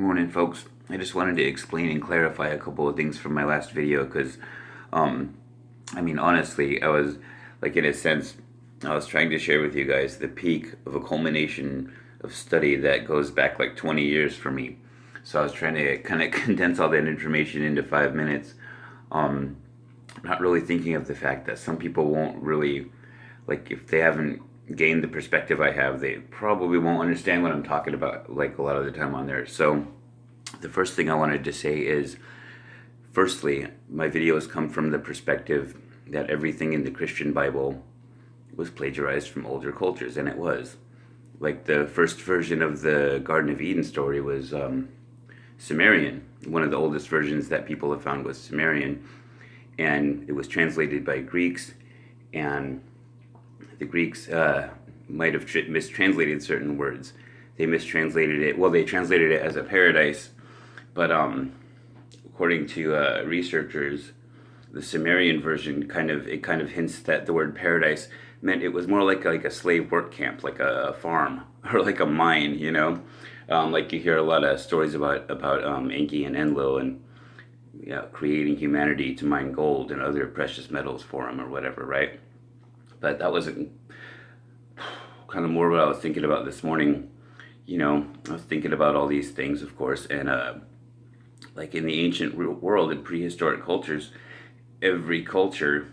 Morning, folks. I just wanted to explain and clarify a couple of things from my last video because, honestly, I was, in a sense, I was trying to share with you guys the peak of a culmination of study that goes back like 20 years for me. So I was trying to kind of condense all that information into 5 minutes. Not really thinking of the fact that some people won't really, if they haven't gained the perspective I have, they probably won't understand what I'm talking about, like a lot of the time on there. So the first thing I wanted to say is, firstly, my videos come from the perspective that everything in the Christian Bible was plagiarized from older cultures, and it was. Like the first version of the Garden of Eden story was Sumerian. One of the oldest versions that people have found was Sumerian, and it was translated by Greeks, and the Greeks might have mistranslated certain words. They mistranslated it. Well, they translated it as a paradise, but according to researchers, the Sumerian version kind of hints that the word paradise meant it was more like a slave work camp, like a farm or like a mine. Like you hear a lot of stories about Enki and Enlil and creating humanity to mine gold and other precious metals for them or whatever, right? But that wasn't kind of more what I was thinking about this morning. I was thinking about all these things, of course, and like in the ancient world, in prehistoric cultures, every culture,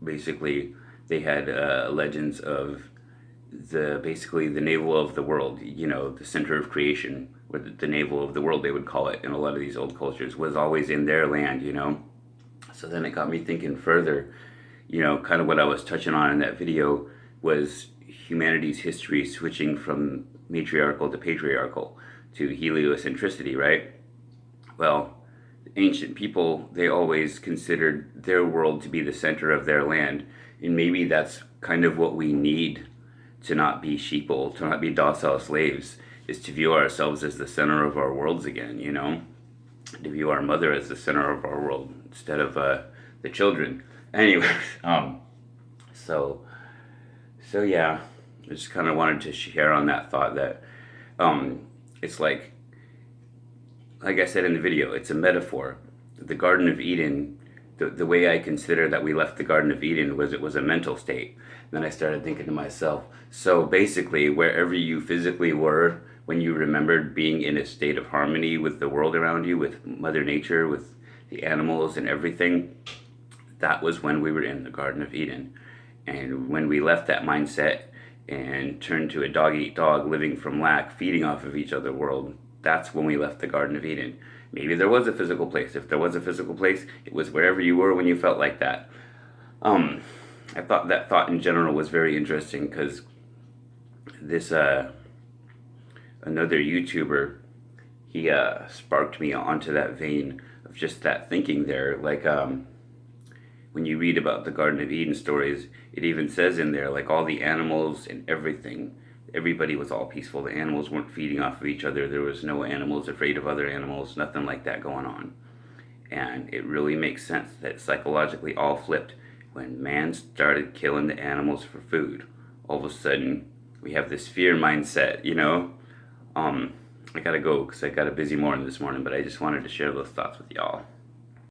basically, they had legends of basically the navel of the world, the center of creation, or the navel of the world, they would call it in a lot of these old cultures, was always in their land, So then it got me thinking further, kind of what I was touching on in that video was humanity's history switching from matriarchal to patriarchal to heliocentricity, right? Well, ancient people, they always considered their world to be the center of their land, and maybe that's kind of what we need to not be sheeple, to not be docile slaves, is to view ourselves as the center of our worlds again, to view our mother as the center of our world instead of the children. Anyways, so yeah, I just kind of wanted to share on that thought that it's like I said in the video, it's a metaphor. The Garden of Eden, the way I consider that we left the Garden of Eden was it was a mental state. And then I started thinking to myself, so basically wherever you physically were when you remembered being in a state of harmony with the world around you, with Mother Nature, with the animals and everything, that was when we were in the Garden of Eden. And when we left that mindset and turned to a dog-eat-dog, living from lack, feeding off of each other world, that's when we left the Garden of Eden. Maybe there was a physical place. If there was a physical place, it was wherever you were when you felt like that. I thought that thought in general was very interesting because this another YouTuber, he sparked me onto that vein of just that thinking there. Like when you read about the Garden of Eden stories, it even says in there, like all the animals and everything, everybody was all peaceful. The animals weren't feeding off of each other. There was no animals afraid of other animals, nothing like that going on. And it really makes sense that psychologically all flipped when man started killing the animals for food. All of a sudden, we have this fear mindset, I gotta go because I got a busy morning this morning, but I just wanted to share those thoughts with y'all.